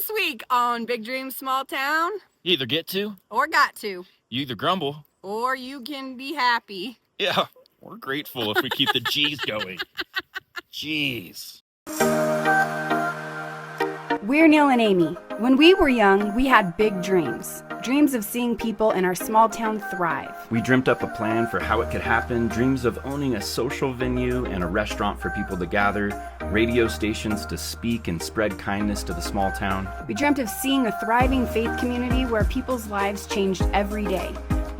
This week on Big Dreams Small Town. You either get to or got to. You either grumble or you can be happy. Yeah, we're grateful if we keep the G's going. Jeez. We're Neil and Amy. When we were young, we had big dreams. Dreams of seeing people in our small town thrive. We dreamt up a plan for how it could happen, dreams of owning a social venue and a restaurant for people to gather, radio stations to speak and spread kindness to the small town. We dreamt of seeing a thriving faith community where people's lives changed every day.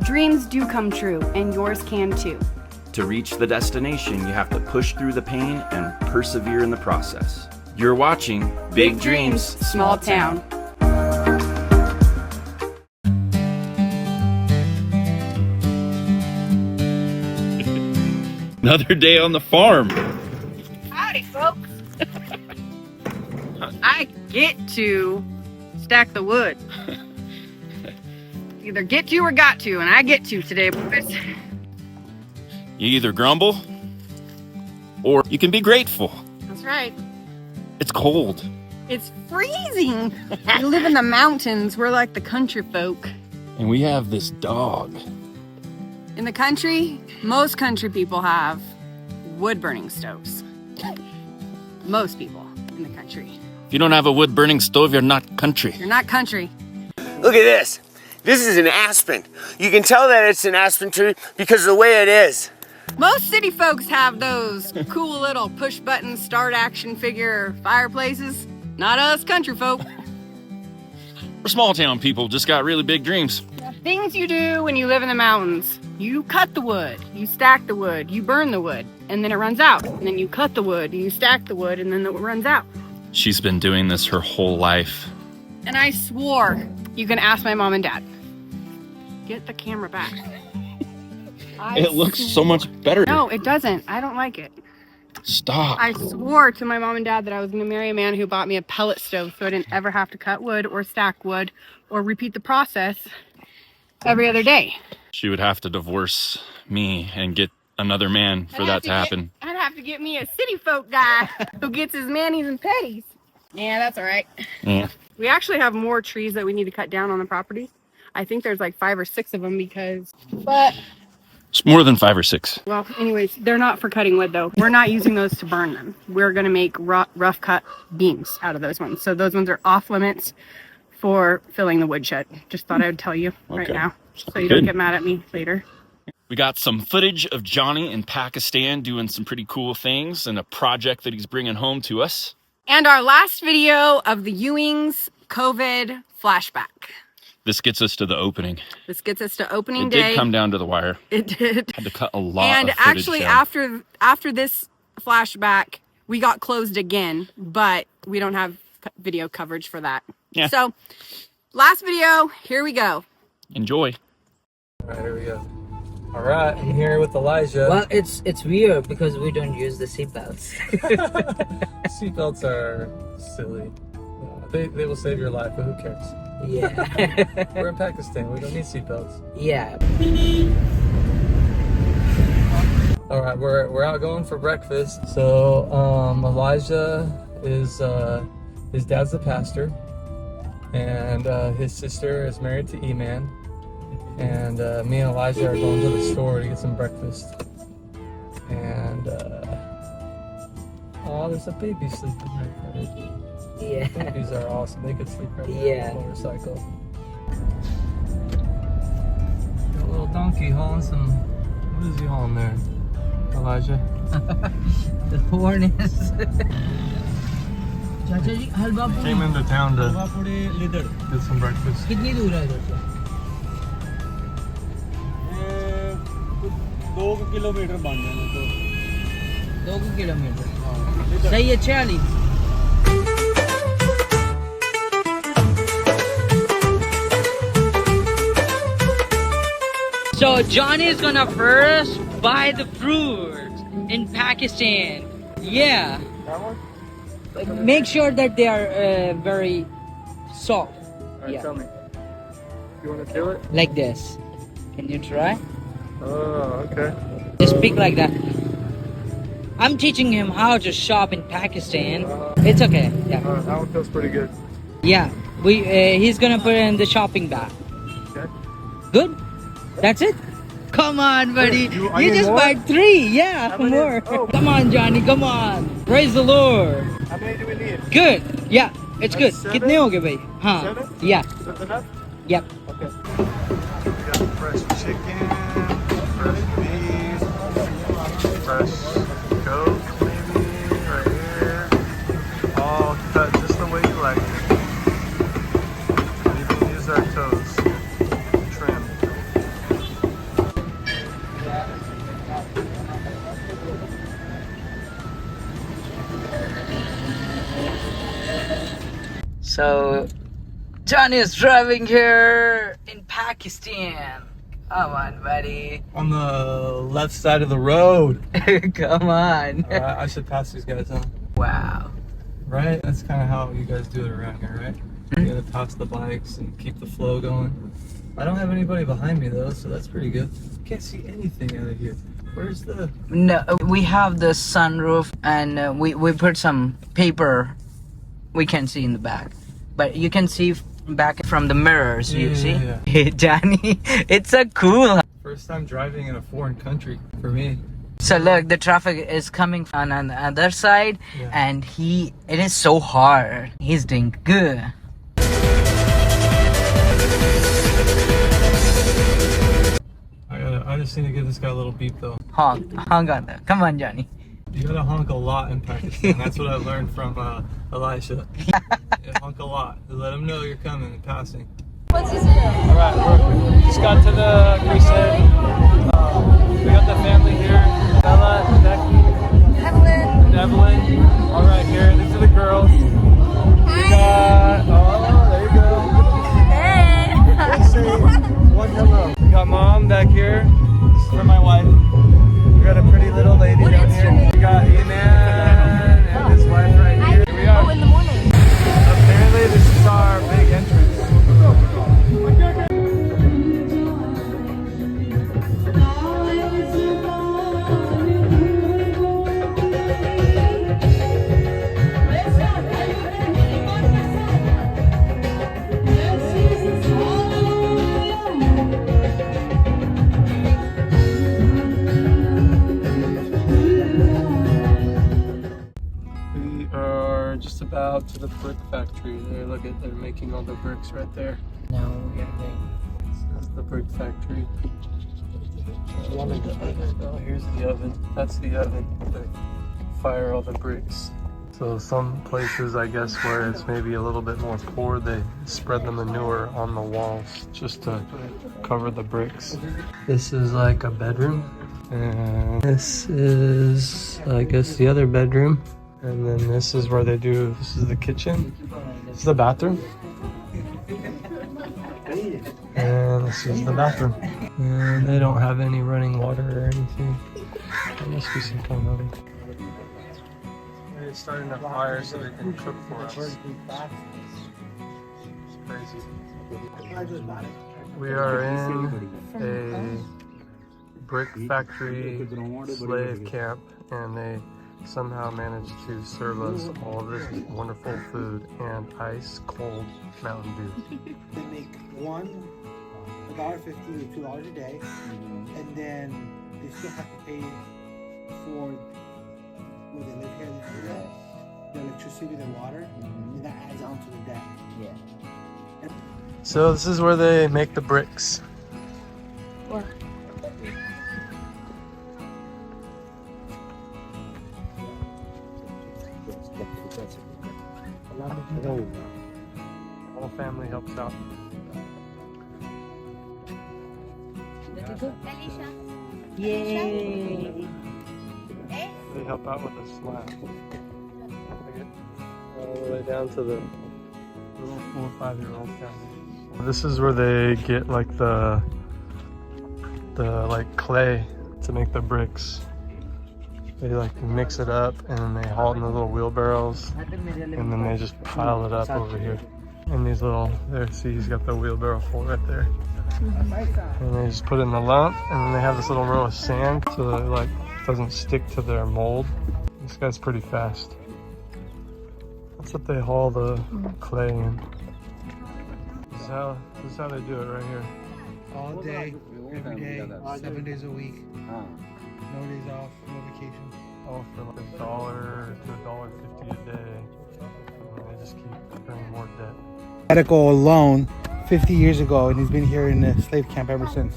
Dreams do come true, and yours can too. To reach the destination, you have to push through the pain and persevere in the process. You're watching Big Dreams, Small Town. Another day on the farm. Howdy, folks. I get to stack the wood. Either get to or got to, and I get to today, boys. You either grumble or you can be grateful. That's right. It's cold. It's freezing. We live in the mountains. We're like the country folk. And we have this dog. In the country, most country people have wood burning stoves. Most people in the country. If you don't have a wood burning stove, you're not country. You're not country. Look at this. This is an aspen. You can tell that it's an aspen tree because of the way it is. Most city folks have those cool little push button start action figure fireplaces. Not us country folk. We're small town people, just got really big dreams. Things you do when you live in the mountains. You cut the wood, you stack the wood, you burn the wood, and then it runs out. And then you cut the wood, you stack the wood, and then it runs out. She's been doing this her whole life. And I swore, you can ask my mom and dad. Get the camera back. It looks so much better. No, it doesn't. I don't like it. Stop. I swore to my mom and dad that I was going to marry a man who bought me a pellet stove so I didn't ever have to cut wood or stack wood or repeat the process every other day. She would have to divorce me and get another man for that to happen. I'd have to get me a city folk guy who gets his manis and petties. Yeah, that's all right. Yeah. We actually have more trees that we need to cut down on the property. I think there's like 5 or 6 of them but It's more than 5 or 6. well, anyways, they're not for cutting wood though. We're not using those to burn them. We're gonna make rough cut beams out of those ones. So those ones are off limits for filling the woodshed. Just thought I would tell you right now, so you don't get mad at me later. We got some footage of Johnny in Pakistan doing some pretty cool things and a project that he's bringing home to us. And our last video of the Ewings COVID flashback. This gets us to the opening. This gets us to opening day. It did come down to the wire. It did. Had to cut a lot and of footage actually down. after this flashback, we got closed again, but we don't have video coverage for that. Yeah. So last video, here we go. Enjoy. All right, here we go. All right, I'm here with Elijah. Well, it's weird because we don't use the seatbelts. Seatbelts are silly. They will save your life, but who cares? Yeah. We're in Pakistan. We don't need seatbelts. Yeah. All right, we're out going for breakfast. So Elijah is his dad's the pastor, and his sister is married to E-Man, and me and Elijah are going to the store to get some breakfast. And oh, there's a baby sleeping right there. Yeah. Babies are awesome. They could sleep right there on a motorcycle. Got a little donkey hauling some. What is he hauling there, Elijah? The horn is. Came into town to get some breakfast. कितनी दूर है इधर से? 2 kilometre बन जाने तो 2 kilometre सही है 46. So Johnny is gonna first buy the fruit in Pakistan. Yeah. Make sure that they are very soft. Alright, tell me. You want to do it? Like this. Can you try? Oh, okay. Just speak like that. I'm teaching him how to shop in Pakistan. It's okay. Yeah. That one feels pretty good. Yeah, he's gonna put it in the shopping bag. Okay. Good? That's it? Come on, buddy. You You need just more? buy 3. Yeah, How many? more. Oh. Come on, Johnny. Come on. Praise the Lord. How many do we need? Good. Yeah, it's good. That's 7? Kitne ho gaye, bhai? Haan. 7? Yeah. Is that enough? Yep. Okay. We got fresh chicken, fresh beef, fresh goat, maybe, right here. All cut just the way you like it. We even use our toes. Trim. So, Johnny is driving here in Pakistan. Come on, buddy. On the left side of the road. Come on. I should pass these guys on. Wow. Right? That's kind of how you guys do it around here, right? You gotta toss the bikes and keep the flow going. I don't have anybody behind me though, so that's pretty good. Can't see anything out of here. Where's the... No, we have the sunroof and we put some paper we can see in the back. But you can see back from the mirrors, you see? Yeah. Hey, Johnny, it's a cool. First time driving in a foreign country for me. So look, the traffic is coming on the other side, Yeah. and it is so hard. He's doing good. I just need to give this guy a little beep though. Honk on that. Come on, Johnny. You gotta honk a lot in Pakistan. That's what I learned from Elisha. Yeah, honk a lot. Let him know you're coming and passing. What's his name? Alright, we just got to the preset. We got the family here. Bella, Becky, Evelyn. and Evelyn. Alright, here. These are the girls. We got... Oh, there you go. Hey. Let's say one hello. We got mom back here. This is for my wife. We got a pretty little lady What down here. instrument? We got Enan and his wife right here. Here we are. Oh, in the morning. Apparently this is our big entrance. We are just about to the brick factory there. Look at, they're making all the bricks right there. No, This is the brick factory. Oh, here's the oven. That's the oven. They fire all the bricks. So some places, I guess, where it's maybe a little bit more poor, they spread the manure on the walls just to cover the bricks. This is like a bedroom. And this is, I guess, the other bedroom. And then this is where they do, this is the kitchen. This is the bathroom. And this is the bathroom. And they don't have any running water or anything. There must be some kind of oven. They're starting a fire so they can cook for us. It's crazy. We are in a brick factory slave camp, and they somehow managed to serve us all this wonderful food and ice cold Mountain Dew. They make $1.50 to $2 a day, and then they still have to pay for where they live here, the electricity, the water, and that adds on to the debt. So this is where they make the bricks. The whole family helps out. Yay! They help out with the slab. All the way down to the little 4 or 5-year-old family. This is where they get like the like clay to make the bricks. They like mix it up and then they haul it in the little wheelbarrows and then they just pile it up over here. And these little, there, see, he's got the wheelbarrow full right there. And they just put it in the lump, and then they have this little row of sand so that it like doesn't stick to their mold. This guy's pretty fast. That's what they haul the clay in. is how they do it right here. All day, every day, 7 days a week. No days off, no vacation. All for like $1 to $1.50 a day. And they just keep bringing more debt. Medical alone 50 years ago, and he's been here in the slave camp ever since.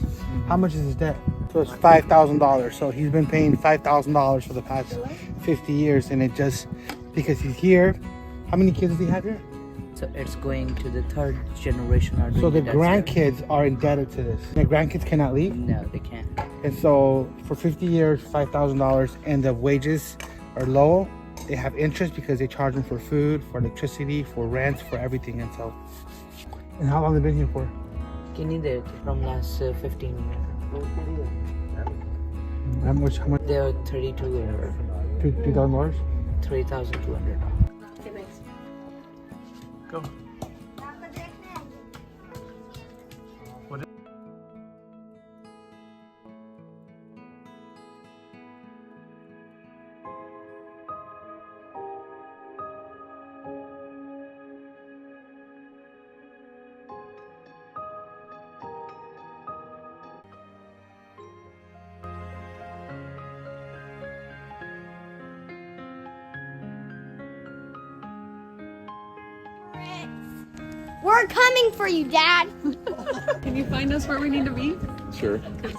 How much is his debt? So it's $5,000. So he's been paying $5,000 for the past 50 years, and it just because he's here. How many kids does he have here? So it's going to the third generation. So the grandkids are indebted to this. The grandkids cannot leave? No, they can't. And so for 50 years, $5,000, and the wages are low. They have interest because they charge them for food, for electricity, for rent, for everything. And so, and how long have they been here for? From last 15 years. How much? They are 32 or $2,000? 3,200. Go. We're coming for you, Dad. Can you find us where we need to be? Sure. Because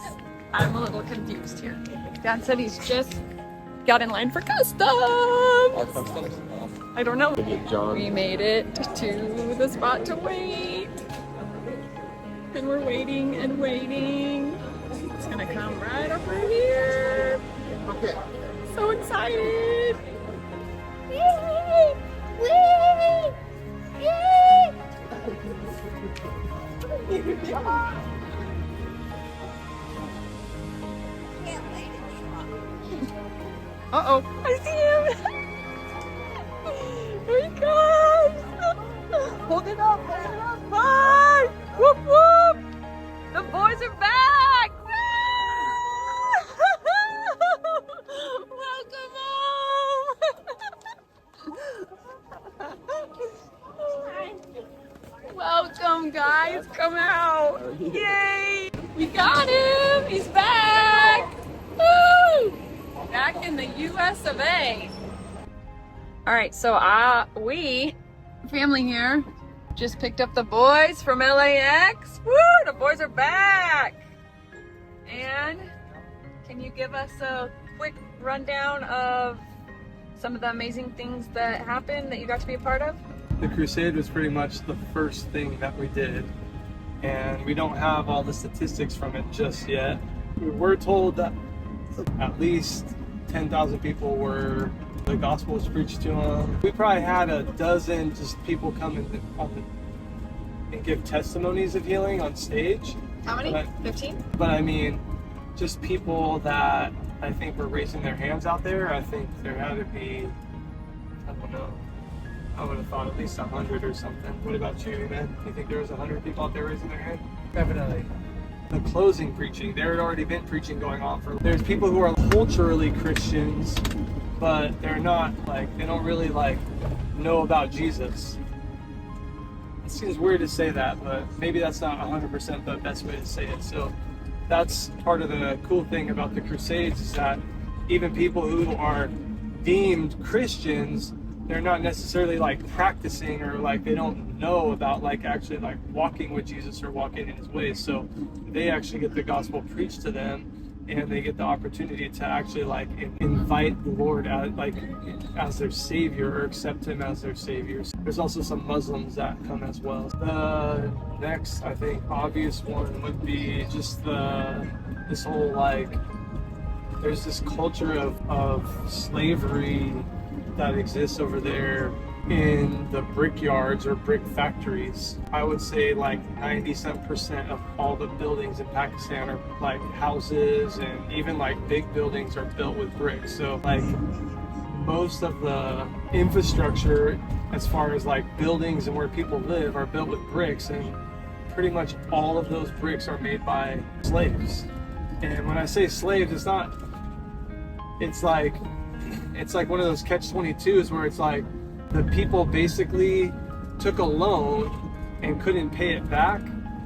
I'm a little confused here. Dad said he's just got in line for customs. I don't know. We made it to the spot to wait. And we're waiting and waiting. It's gonna come right over here. So excited. Yay! Whee! Yay! Uh-oh. I see him. Here he comes. Hold it up. Hold it up. Hi. Whoop, whoop. The boys are back. Welcome home. Welcome, guys. Come out. Yay. We got him. He's back. Woo. Back in the US of A. All right, so we, family here, just picked up the boys from LAX. Woo, the boys are back. And can you give us a quick rundown of some of the amazing things that happened that you got to be a part of? The crusade was pretty much the first thing that we did, and we don't have all the statistics from it just yet. We were told that at least 10,000 people were, the gospel was preached to them. We probably had a dozen just people come and give testimonies of healing on stage. How many? 15? But I mean, just people that I think were raising their hands out there. I think there had to be, I don't know, I would have thought at least 100 or something. What about you, man? Do you think there was 100 people out there raising their hand? Definitely. The closing preaching, there had already been preaching going on for. There's people who are culturally Christians, but they're not like, they don't really like know about Jesus. It seems weird to say that, but maybe that's not 100% the best way to say it. So that's part of the cool thing about the Crusades, is that even people who are deemed Christians, they're not necessarily like practicing, or like they don't know about like actually like walking with Jesus or walking in his ways. So they actually get the gospel preached to them, and they get the opportunity to actually like invite the Lord as, like, as their savior, or accept him as their savior. There's also some Muslims that come as well. The next, I think, obvious one would be just this whole like, there's this culture of slavery that exists over there in the brickyards or brick factories. I would say like 90% of all the buildings in Pakistan are like houses, and even like big buildings are built with bricks. So like most of the infrastructure as far as like buildings and where people live are built with bricks, and pretty much all of those bricks are made by slaves. And when I say slaves, it's like one of those catch-22s where it's like the people basically took a loan and couldn't pay it back.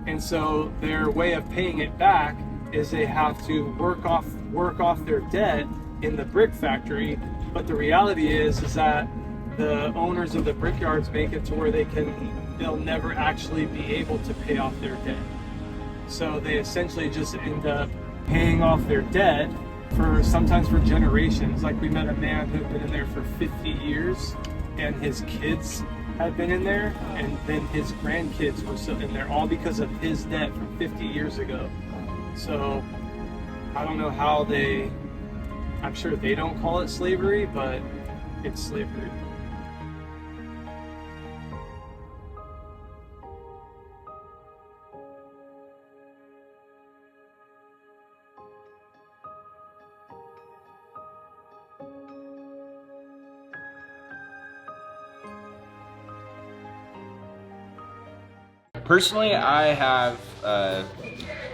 And so their way of paying it back is they have to work off their debt in the brick factory. But the reality is that the owners of the brickyards make it to where they'll never actually be able to pay off their debt. So they essentially just end up paying off their debt sometimes for generations. Like we met a man who had been in there for 50 years and his kids had been in there, and then his grandkids were still in there, all because of his debt from 50 years ago. So I don't know how I'm sure they don't call it slavery, but it's slavery. Personally, I have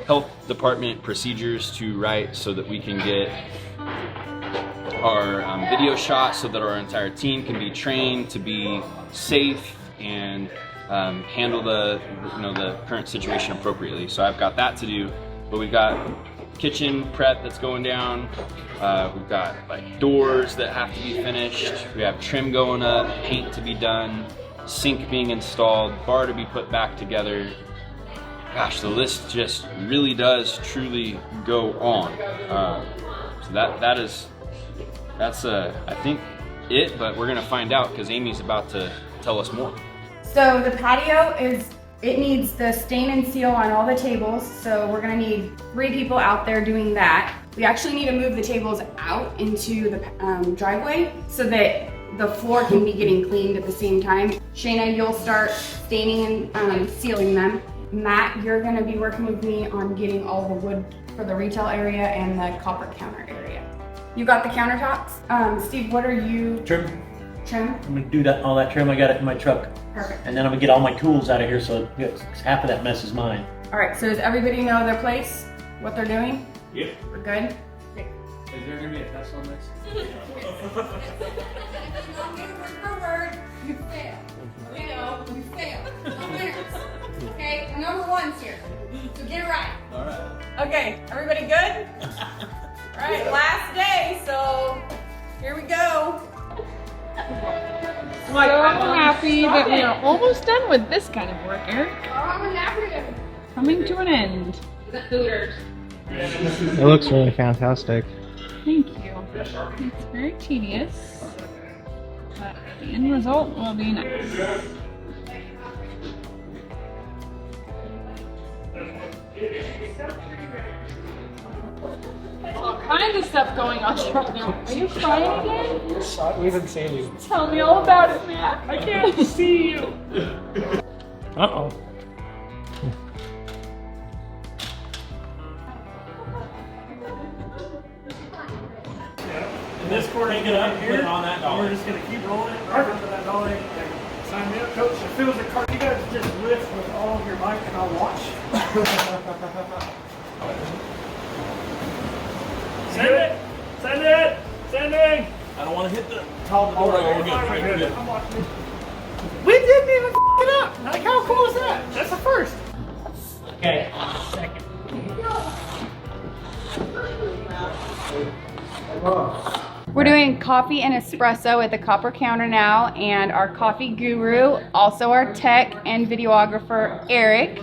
health department procedures to write so that we can get our video shot, so that our entire team can be trained to be safe and handle the current situation appropriately. So I've got that to do, but we've got kitchen prep that's going down. We've got like doors that have to be finished. We have trim going up, paint to be done, sink being installed, bar to be put back together. Gosh, the list just really does truly go on. So that's I think it, but we're gonna find out because Amy's about to tell us more. So the patio it needs the stain and seal on all the tables. So we're gonna need 3 people out there doing that. We actually need to move the tables out into the driveway so that the floor can be getting cleaned at the same time. Shayna, you'll start staining and sealing them. Matt, you're gonna be working with me on getting all the wood for the retail area and the copper counter area. You got the countertops? Steve, what are you? Trim. Trim? I'm gonna do all that trim. I got it in my truck. Perfect. And then I'm gonna get all my tools out of here, so half of that mess is mine. All right, so does everybody know their place? What they're doing? Yep. We're good? Is there gonna be a test on this? You fail. We know, you fail. No winners. Okay, we're number ones here. So get it right. All right. Okay, everybody good? All right, last day, so here we go. So happy that we are almost done with this kind of work, Eric. Coming to an end. The Hooters. It looks really fantastic. Thank you. It's very tedious, but the end result will be nice. All kinds of stuff going on right now. Are you crying again? We haven't seen you. Tell me all about it, Matt. I can't see you. Uh-oh. And this cord ain't gonna put it on that dollar. We're just gonna keep rolling it right up to that dollar. Sign me up, coach. If it was a card, you guys just lift with all of your mic and I'll watch. Send it! Send it! Sending! I don't want to hit the top of the door. We're good. I'm watching. We didn't even f it up! Like, how cool is that? That's the first. Okay, second. We're doing coffee and espresso at the copper counter now, and our coffee guru, also our tech and videographer, Eric,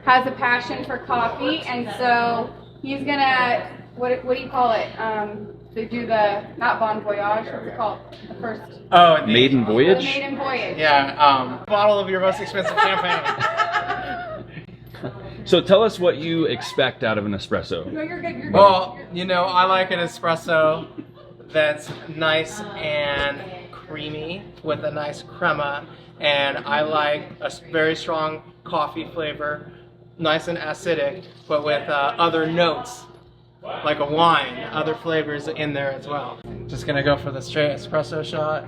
has a passion for coffee, and so he's gonna, what do you call it? They do not Bon Voyage, what's it called? The first. Oh, Maiden voyage? The maiden voyage. Yeah, bottle of your most expensive champagne. So tell us what you expect out of an espresso. No, you're good, you're good. Well, I like an espresso that's nice and creamy with a nice crema, and I like a very strong coffee flavor, nice and acidic, but with other notes, like a wine, other flavors in there as well. Just gonna go for the straight espresso shot.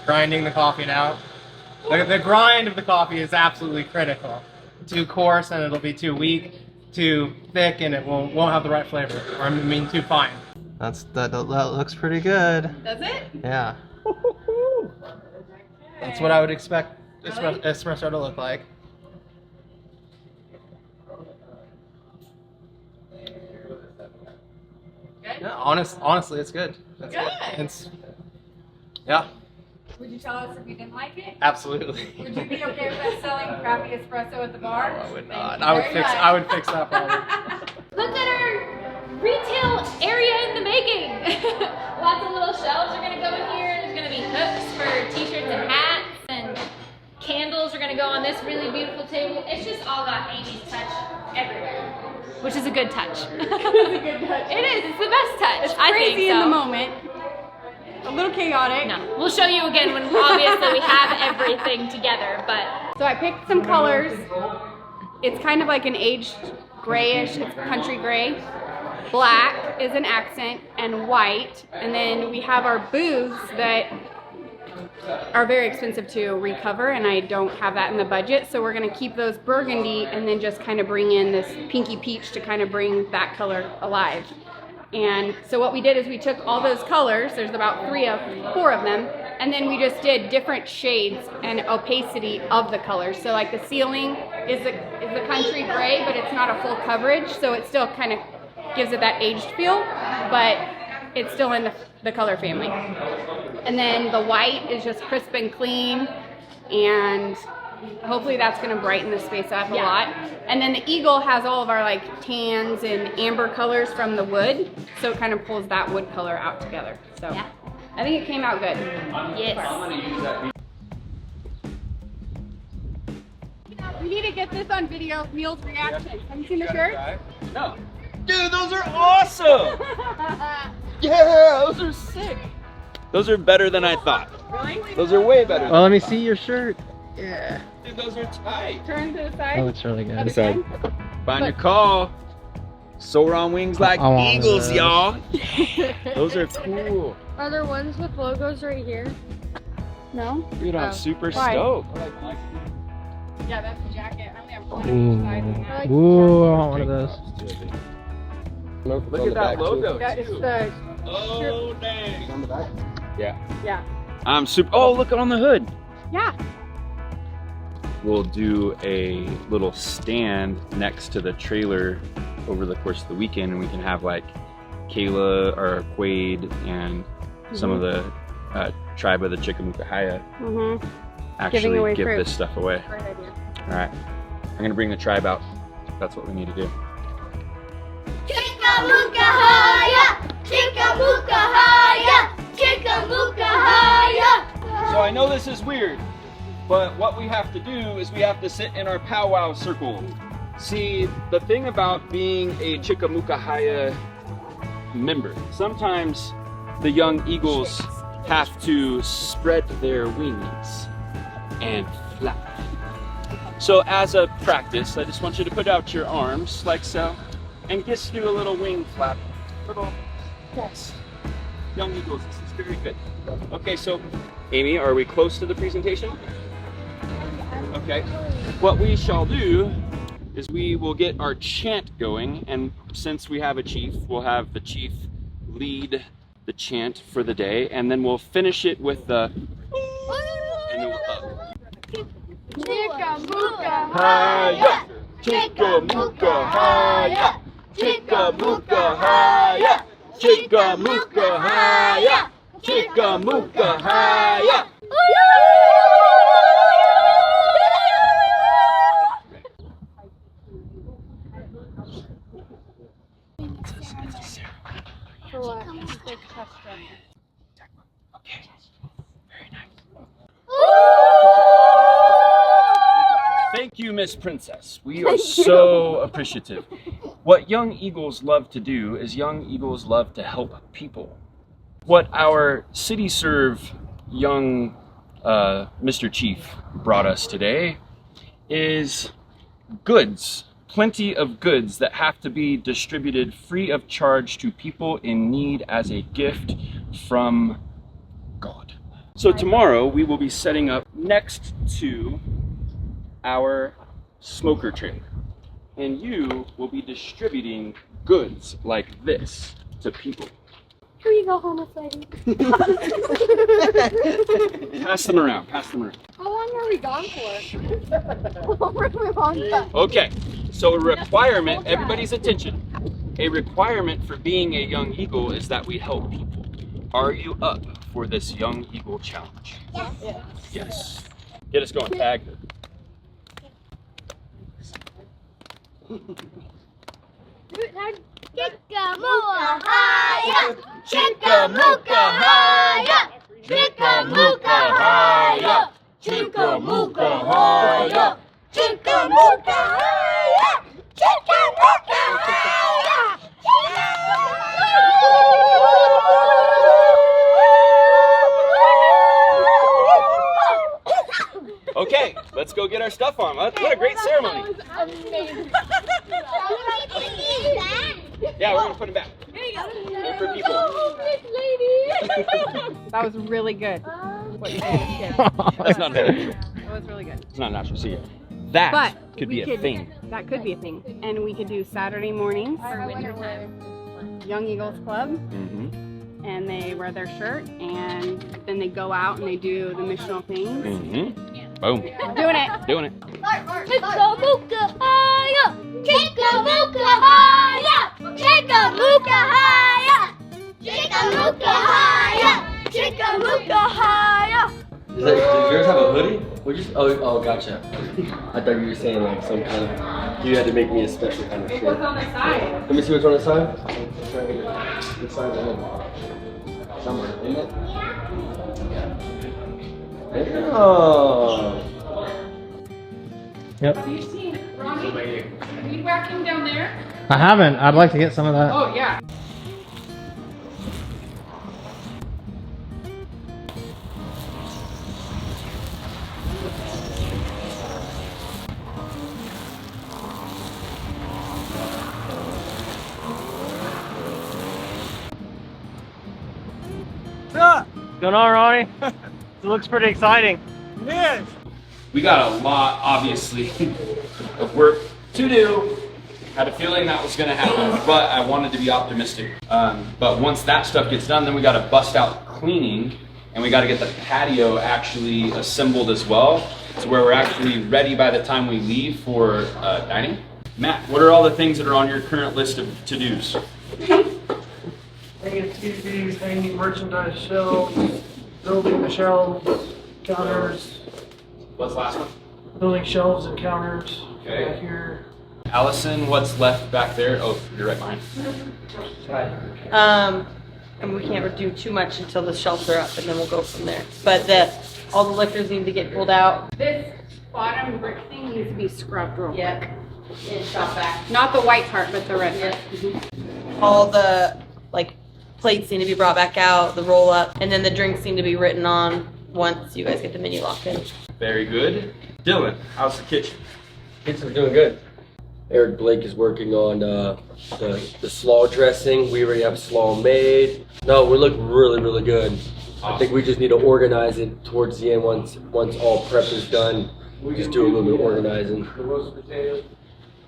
Grinding the coffee now. The grind of the coffee is absolutely critical. Too coarse and it'll be too weak. Too thick and it won't have the right flavor, or I mean too fine. That looks pretty good. Does it? Yeah. That's what I would expect espresso to look like. Good? Yeah, honestly, it's good. That's Good. It's, yeah, Would you tell us if you didn't like it? absolutely. Would you be okay with us selling crappy espresso at the bar? No, I would Thank not. you I would very fix. much. I would fix that problem. Look at our retail area in the making. Lots of little shelves are gonna go in here. There's gonna be hooks for t-shirts and hats, and candles are gonna go on this really beautiful table. It's just all got Amy's touch everywhere, which is a good touch. It's a good touch. It is. It's the best touch. It's I crazy think so. in the moment. A little chaotic. No, we'll show you again when obviously we have everything together. But So I picked some colors. It's kind of like an aged grayish, it's country gray. Black is an accent, and white. And then we have our booths that are very expensive to recover, and I don't have that in the budget. So we're gonna keep those burgundy and then just kind of bring in this pinky peach to kind of bring that color alive. And so what we did is we took all those colors, there's about 4 of them, and then we just did different shades and opacity of the colors. So like the ceiling is the country gray, but it's not a full coverage, so it still kind of gives it that aged feel, but it's still in the color family. And then the white is just crisp and clean, and hopefully that's gonna brighten the space up a lot. And then the eagle has all of our like tans and amber colors from the wood, so it kind of pulls that wood color out together. So I think it came out good. yes. We need to get this on video, Neil's reaction. Have you seen the shirt? No. Dude, those are awesome! Yeah, those are sick. Those are better than I thought. Really? Those are way better. Well, let me see your shirt. Yeah. Dude, those are tight. Turn to the side. Oh, it's really good. Other side. Find your call. Soar on wings like I want eagles, those. y'all. Those are cool. Are there ones with logos right here? No? Dude, I'm super Why? stoked. Yeah, that's the jacket. I only have one on each side. And that. Ooh, I want one of those. Look at that logo, Yeah, it's too. the Oh, dang. On the back? Yeah. yeah. I'm super. Oh, look on the hood. Yeah. We'll do a little stand next to the trailer over the course of the weekend, and we can have like Kayla or Quaid and some of the tribe of the Chickamauga Mm-hmm. actually away give fruit. this stuff away. Great idea. All right, I'm gonna bring the tribe out. That's what we need to do. Chickamauga-haya! Chickamauga-haya! Chickamauga-haya! So I know this is weird, but what we have to do is we have to sit in our powwow circle. See, the thing about being a Chickamauga member, sometimes the young eagles have to spread their wings and flap. So as a practice, I just want you to put out your arms like so, and just do a little wing flap. Little, yes. Young eagles, this is very good. Okay, so Amy, are we close to the presentation? Okay. What we shall do is we will get our chant going, and since we have a chief, we'll have the chief lead the chant for the day, and then we'll finish it with the and then we'll up. Chickamauga-haya! Chickamauga-haya! Chickamauga-haya! Chickamauga-haya! Chickamauga-haya! Thank you, Miss Princess. We are so appreciative. What young eagles love to do is young eagles love to help people. What our City Serve young Mr. Chief brought us today is goods, plenty of goods that have to be distributed free of charge to people in need as a gift from God. So tomorrow we will be setting up next to our smoker trailer, and you will be distributing goods like this to people. Here you go, homeless lady. Pass them around. Pass them around. How long are we gone for? Really long time. Okay. So a requirement. Everybody's attention. A requirement for being a young eagle is that we help people. Are you up for this young eagle challenge? Yes. Yes. Get us going. Tag. Chickamauga-high-ya! Chickamauga-high-ya! Chickamauga-high-ya! Chickamauga-high-ya! Chickamauga-high-ya! Chickamauga-high-ya! Okay, let's go get our stuff on. What a great ceremony. Yeah, we're gonna put them back. They're for people. That was really good. What you did. Yeah. That's not natural. That was really good. It's not natural. See, that But could be we a thing. That could be a thing. And we could do Saturday mornings for Young Eagles Club. Mm-hmm. And they wear their shirt and then they go out and they do the missional things. Mm-hmm. Boom. Doing it. Doing it. Chickamauga-high-ya! Chickamauga-high-ya! Chickamauga-high-ya! Chickamauga-high-ya! Chickamauga-high-ya! Does yours have a hoodie? Oh, gotcha. I thought you were saying like some kind of. You had to make me a special kind of shirt. What's on the side? Let me see what's on the side. The side somewhere, isn't it? Oh. Yep. Have you seen Ronnie weed whacking down there? I haven't. I'd like to get some of that. Oh yeah. What's going on, Ronnie? It looks pretty exciting. Yes. We got a lot, obviously, of work to do. Had a feeling that was gonna happen, but I wanted to be optimistic. But once that stuff gets done, then we gotta bust out cleaning, and we gotta get the patio actually assembled as well, to where we're actually ready by the time we leave for dining. Matt, what are all the things that are on your current list of to-dos? Hanging TVs, hanging merchandise shelves, building the shelves, counters, What's the last one? building shelves and counters Okay. back here. Allison, what's left back there? Oh, you're right behind. And we can't do too much until the shelves are up, and then we'll go from there. But all the liquors need to get pulled out. This bottom brick thing needs to be scrubbed real quick. And shot back. Not the white part, but the red part. All the plates need to be brought back out, the roll up, and then the drinks need to be written on once you guys get the menu locked in. Very good. Dylan, how's the kitchen? Kitchen's doing good. Eric Blake is working on the slaw dressing. We already have slaw made. No, we look really, really good. I think we just need to organize it towards the end once all prep is done. We just do a little bit of organizing. The roast potatoes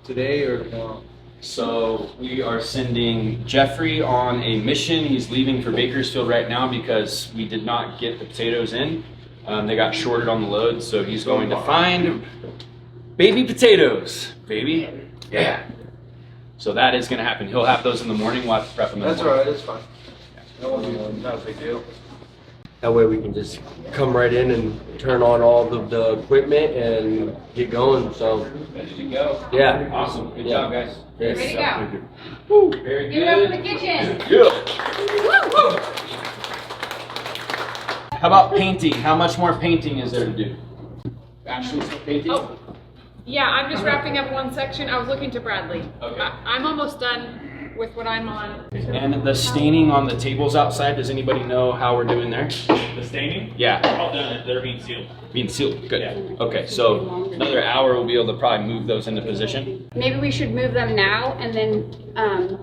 today or tomorrow? So we are sending Jeffrey on a mission. He's leaving for Bakersfield right now because we did not get the potatoes in. They got shorted on the load, so he's going to find baby potatoes, baby. Yeah. So that is going to happen. He'll have those in the morning. We'll have to prep them in the That's morning. alright, it's fine. Not a big deal. That way we can just come right in and turn on all of the equipment and get going. So Ready to go. yeah. Awesome. Good Yeah. job, guys. Yes. Ready to go. Woo, very Give it up good. for the kitchen. Yeah. How about painting? How much more painting is there to do? Actually, some painting? Oh, yeah, I'm just wrapping up one section. I was looking to Bradley. Okay. I'm almost done with what I'm on. And the staining on the tables outside, does anybody know how we're doing there? The staining? Yeah. All done. They're being sealed. Being sealed, good. Yeah. Okay, so another hour we'll be able to probably move those into position. Maybe we should move them now and then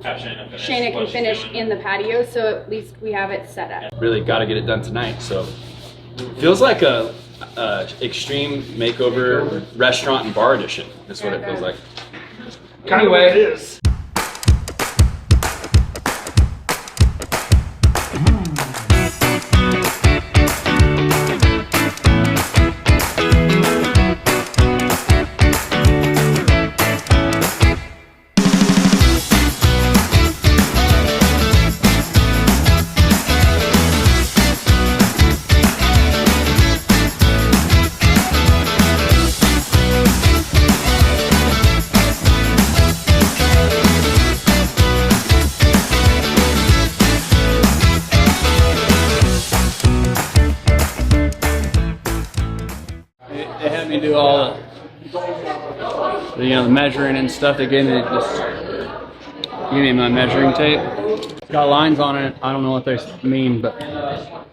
Have Shayna finish. Shayna can what she's finish doing. in the patio, so at least we have it set up. Really got to get it done tonight, so. Feels like a extreme makeover restaurant and bar edition. That's what it feels like. Kind of what it is. They had me do all the measuring and stuff. They gave me my measuring tape. It's got lines on it. I don't know what they mean, but I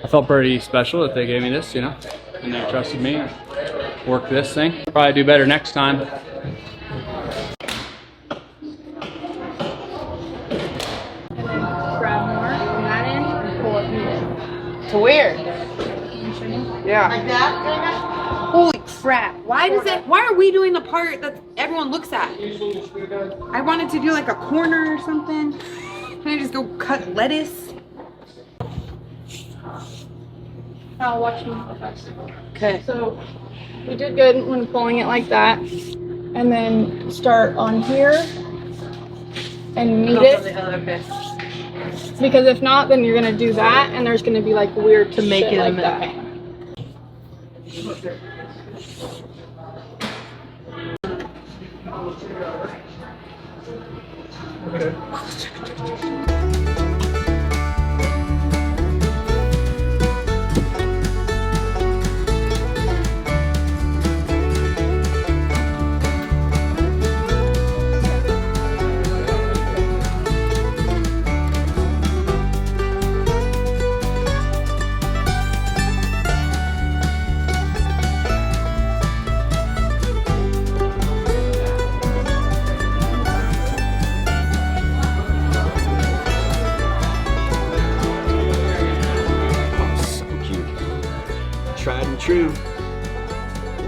felt pretty special that they gave me this, and they trusted me to work this thing. Probably do better next time. Grab more on that end and pull it needed. To where? Yeah. Like that? Holy crap. Why are we doing the part that everyone looks at? I wanted to do like a corner or something. Can I just go cut lettuce? I'll watch you first. Okay. So we did good when pulling it like that. And then start on here and knead it. Okay. Because if not, then you're gonna do that and there's gonna be like weird To make shit it like in the that. pan. Tried and True.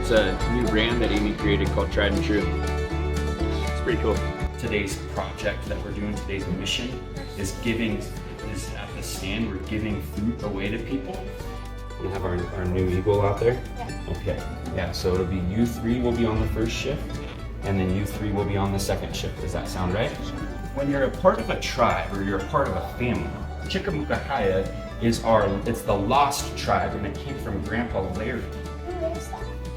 It's a new brand that Amy created called Tried and True. It's pretty cool. Today's project that we're doing, today's mission is at the stand, we're giving fruit away to people. We have our new eagle out there. Yeah. Okay. Yeah, so it'll be you three will be on the first shift, and then you three will be on the second shift. Does that sound right? When you're a part of a tribe or you're a part of a family, Chickamauga it's the lost tribe, and it came from Grandpa Larry.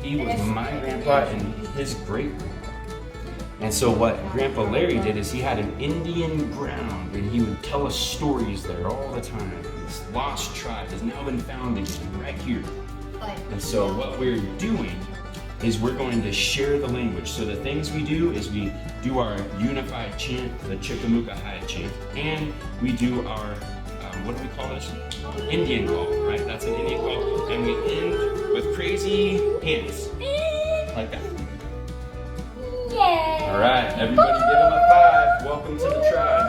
He was my grandpa and his great grandpa. And so what Grandpa Larry did is he had an Indian ground, and he would tell us stories there all the time. This lost tribe has now been founded right here. And so what we're doing is we're going to share the language. So the things we do is we do our unified chant, the Chickamauga chant, and we do our what do we call this? Indian call, right? That's an Indian call. And we end with crazy hands. Like that. Yeah. All right, everybody give them a 5. Welcome to the tribe.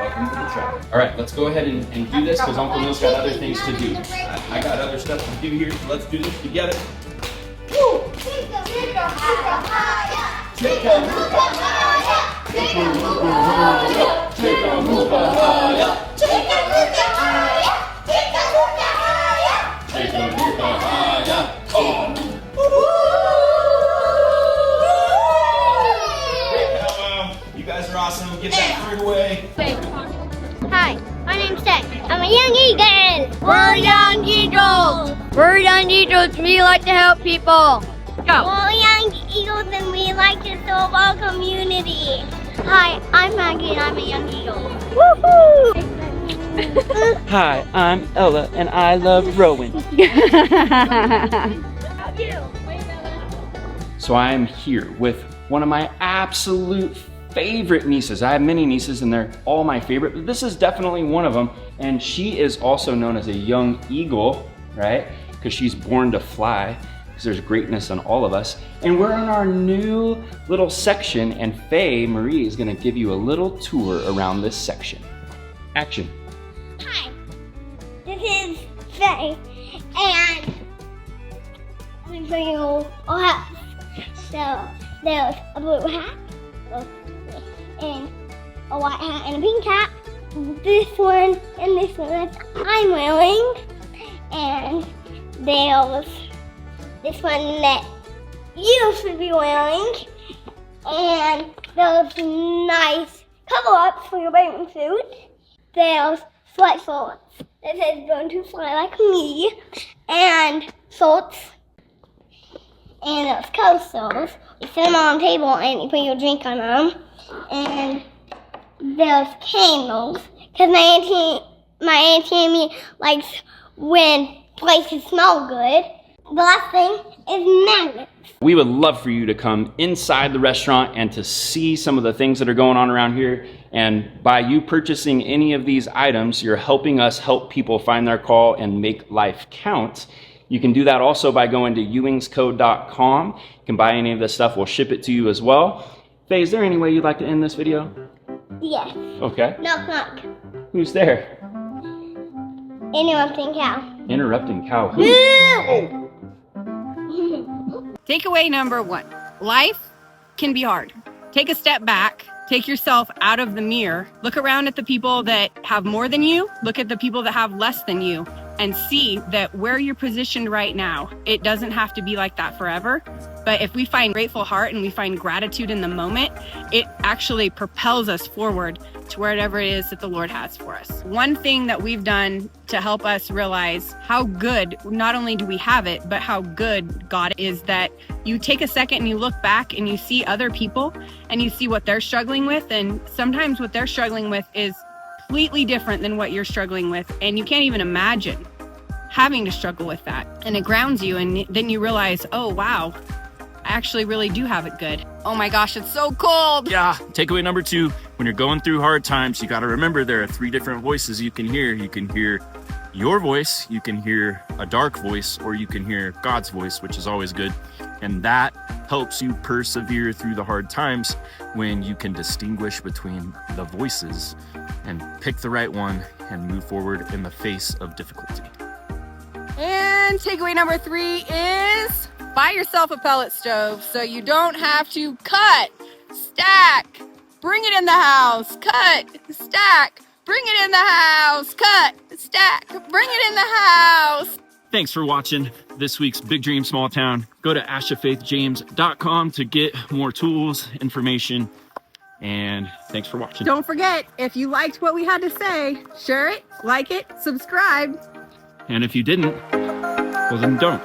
Welcome to the tribe. All right, let's go ahead and do this because Uncle Neil's got other things to do. I got other stuff to do here, so let's do this together. Woo! You guys are awesome. Get that fruit away. Hi, my name's Ted. I'm a young eagle. We're young eagles. We're young eagles. We like to help people. Go. We're young eagles and we like to serve our community. Hi, I'm Maggie and I'm a young eagle. Woohoo! Hi, I'm Ella and I love rowing. So I am here with one of my absolute favorite nieces. I have many nieces and they're all my favorite, but this is definitely one of them. And she is also known as a young eagle, right? Because she's born to fly, because there's greatness on all of us. And we're on our new little section, and Faye Marie is gonna give you a little tour around this section. Action. Hi, this is Faye, and I'm going to show you a hat. So there's a blue hat, and a white hat, and a pink hat. This one and this one that I'm wearing, and there's this one that you should be wearing, and there's nice cover-ups for your bathing suit. There's flight shorts that says "Born to Fly Like Me," and shorts, and there's coasters. You sit them on a table and you put your drink on them, and there's candles, because my auntie Amy likes when places smell good. the last thing is magnets. We would love for you to come inside the restaurant and to see some of the things that are going on around here. And by you purchasing any of these items, you're helping us help people find their call and make life count. You can do that also by going to ewingscode.com. You can buy any of this stuff. We'll ship it to you as well. Faye, is there any way you'd like to end this video? Yes. Okay. Knock knock. Who's there? Interrupting cow. Interrupting cow. Who? Takeaway number 1. Life can be hard. Take a step back. Take yourself out of the mirror. Look around at the people that have more than you. Look at the people that have less than you. And see that where you're positioned right now, it doesn't have to be like that forever. But if we find grateful heart and we find gratitude in the moment, it actually propels us forward to whatever it is that the Lord has for us. One thing that we've done to help us realize how good, not only do we have it, but how good God is, that you take a second and you look back and you see other people and you see what they're struggling with. And sometimes what they're struggling with is completely different than what you're struggling with. And you can't even imagine having to struggle with that. And it grounds you. And then you realize, oh, wow, I actually really do have it good. Oh my gosh, it's so cold. Yeah. Takeaway number 2, when you're going through hard times, you got to remember there are 3 different voices you can hear. You can hear your voice, you can hear a dark voice, or you can hear God's voice, which is always good. And that helps you persevere through the hard times when you can distinguish between the voices and pick the right one and move forward in the face of difficulty. And takeaway number 3 is buy yourself a pellet stove so you don't have to cut, stack, bring it in the house, cut, stack, bring it in the house, cut, stack, bring it in the house. Thanks for watching this week's Big Dream Small Town. Go to ashafaithjames.com to get more tools, information, and thanks for watching. Don't forget, if you liked what we had to say, share it, like it, subscribe. And if you didn't, well then don't.